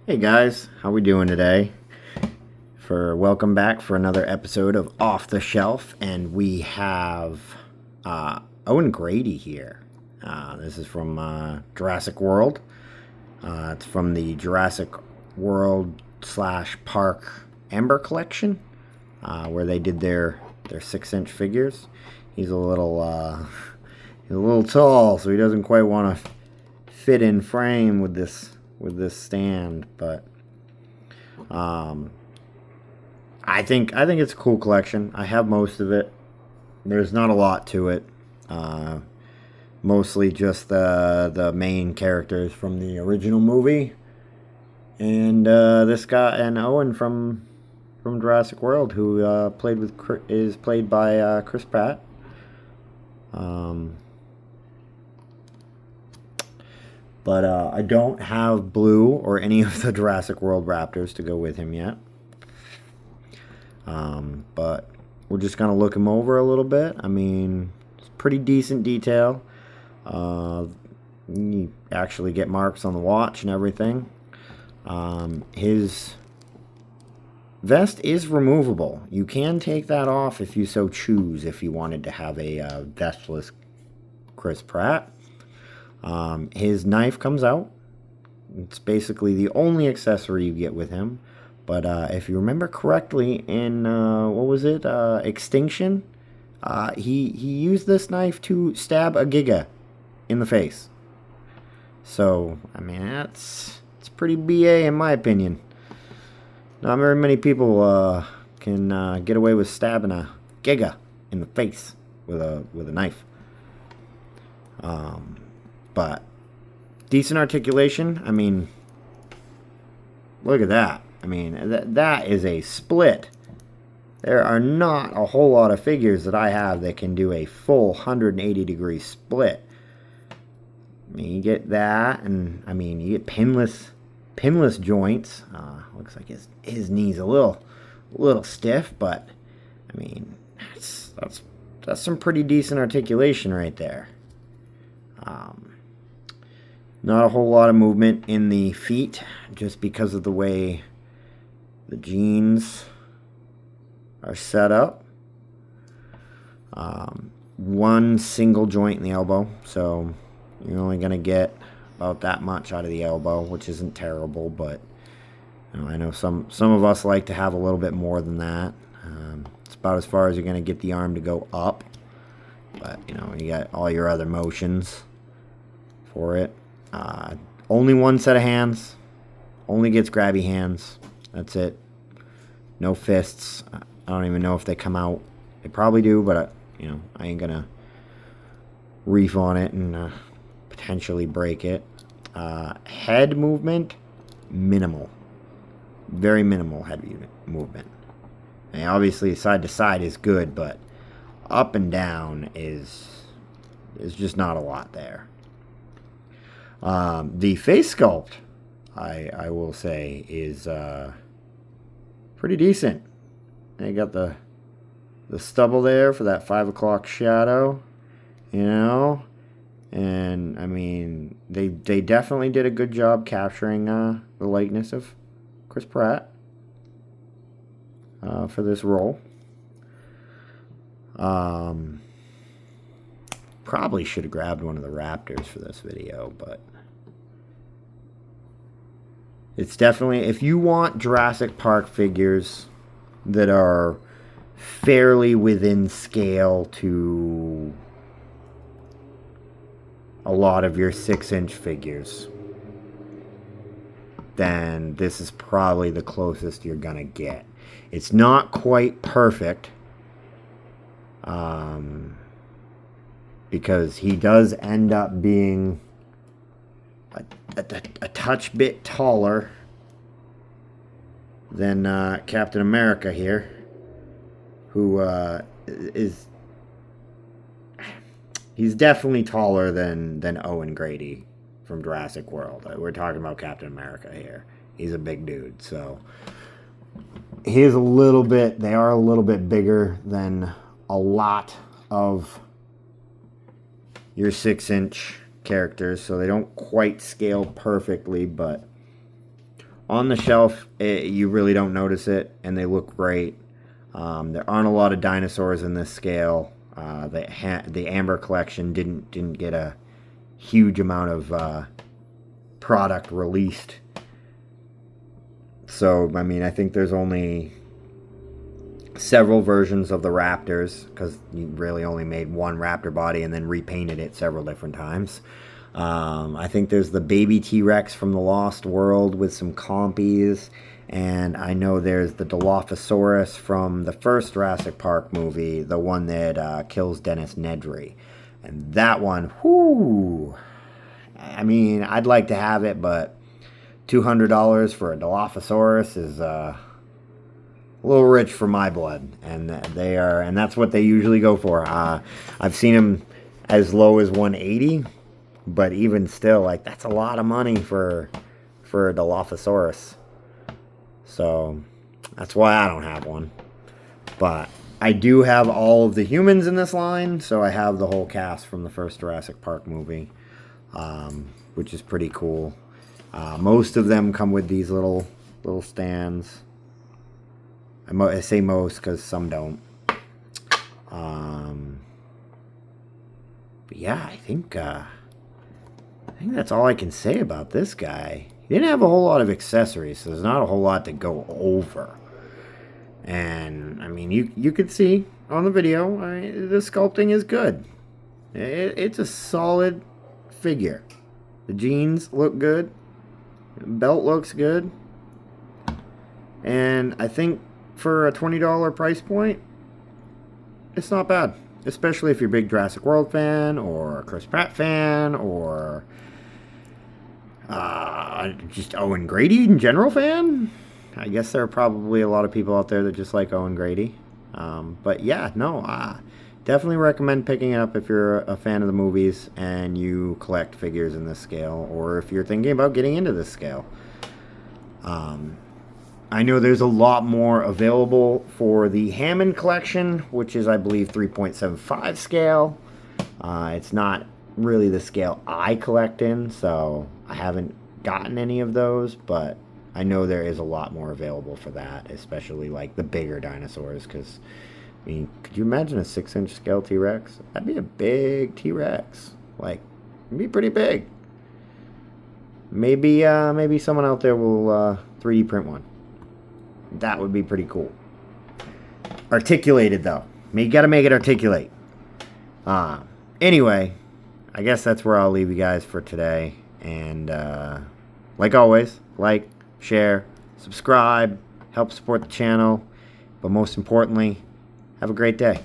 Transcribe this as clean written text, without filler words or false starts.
Hey guys, how we doing today? Welcome back for another episode of Off the Shelf, and we have Owen Grady here. This is from Jurassic World. It's from the Jurassic World / Park Amber Collection, where they did their 6-inch figures. He's a little tall, so he doesn't quite want to fit in frame with this stand, but I think it's a cool collection. I have most of it. There's not a lot to it. Mostly just the main characters from the original movie, and this guy and Owen from Jurassic World, who is played by Chris Pratt. But I don't have Blue or any of the Jurassic World raptors to go with him yet. But we're just going to look him over a little bit. I mean, it's pretty decent detail. You actually get marks on the watch and everything. His vest is removable. You can take that off if you so choose, if you wanted to have a vestless Chris Pratt. His knife comes out. It's basically the only accessory you get with him. But if you remember correctly, in what was it? Extinction. He used this knife to stab a Giga in the face. So I mean, it's pretty BA in my opinion. Not very many people can get away with stabbing a Giga in the face with a knife. But decent articulation. I mean, look at that. I mean, that is a split. There are not a whole lot of figures that I have that can do a full 180-degree split. I mean, you get that, and I mean, you get pinless joints. Looks like his knee's a little stiff, but I mean, that's some pretty decent articulation right there. Not a whole lot of movement in the feet, just because of the way the jeans are set up. One single joint in the elbow, so you're only going to get about that much out of the elbow, which isn't terrible, but I know some of us like to have a little bit more than that. It's about as far as you're going to get the arm to go up, but you got all your other motions for it. Only one set of hands. Only gets grabby hands. That's it. No fists. I don't even know if they come out. They probably do, but I ain't gonna reef on it and potentially break it. Head movement, minimal. Very minimal head movement. And obviously, side to side is good, but up and down is just not a lot there. The face sculpt, I will say, is pretty decent. They got the stubble there for that 5 o'clock shadow, and I mean, they definitely did a good job capturing the likeness of Chris Pratt for this role. Probably should have grabbed one of the raptors for this video, but it's definitely, if you want Jurassic Park figures that are fairly within scale to a lot of your 6-inch figures, then this is probably the closest you're gonna get. It's not quite perfect, because he does end up being a touch bit taller than Captain America here, who he's definitely taller than Owen Grady from Jurassic World. We're talking about Captain America here. He's a big dude, so they are a little bit bigger than a lot of your 6-inch characters, so they don't quite scale perfectly, but On the shelf, you really don't notice it, and they look great. There aren't a lot of dinosaurs in this scale. The Amber collection didn't get a huge amount of product released. So, I mean, I think there's only several versions of the Raptors, because you really only made one Raptor body and then repainted it several different times. I think there's the baby T-Rex from the Lost World with some compies, and I know there's the Dilophosaurus from the first Jurassic Park movie, the one that kills Dennis Nedry. And that one, whoo! I mean, I'd like to have it, but $200 for a Dilophosaurus is a little rich for my blood, and that's what they usually go for. I've seen them as low as 180, but even still, like, that's a lot of money for a Dilophosaurus. So that's why I don't have one. But I do have all of the humans in this line, so I have the whole cast from the first Jurassic Park movie, which is pretty cool. Most of them come with these little stands. I say most because some don't. But yeah, I think that's all I can say about this guy. He didn't have a whole lot of accessories, so there's not a whole lot to go over. And I mean, you could see on the video, the sculpting is good. It's a solid figure. The jeans look good. The belt looks good. And I think for a $20 price point, it's not bad. Especially if you're a big Jurassic World fan, or a Chris Pratt fan, or just Owen Grady in general fan. I guess there are probably a lot of people out there that just like Owen Grady. But yeah, no, definitely recommend picking it up if you're a fan of the movies and you collect figures in this scale, or if you're thinking about getting into this scale. I know there's a lot more available for the Hammond collection, which is, I believe, 3.75 scale. It's not really the scale I collect in, so I haven't gotten any of those, but I know there is a lot more available for that, especially like the bigger dinosaurs, because, I mean, could you imagine a 6-inch scale T-Rex? That'd be a big T-Rex. Like, it'd be pretty big. Maybe someone out there will 3D print one. That would be pretty cool. Articulated, though. You gotta make it articulate. Anyway, I guess that's where I'll leave you guys for today. And like always, like, share, subscribe, help support the channel. But most importantly, have a great day.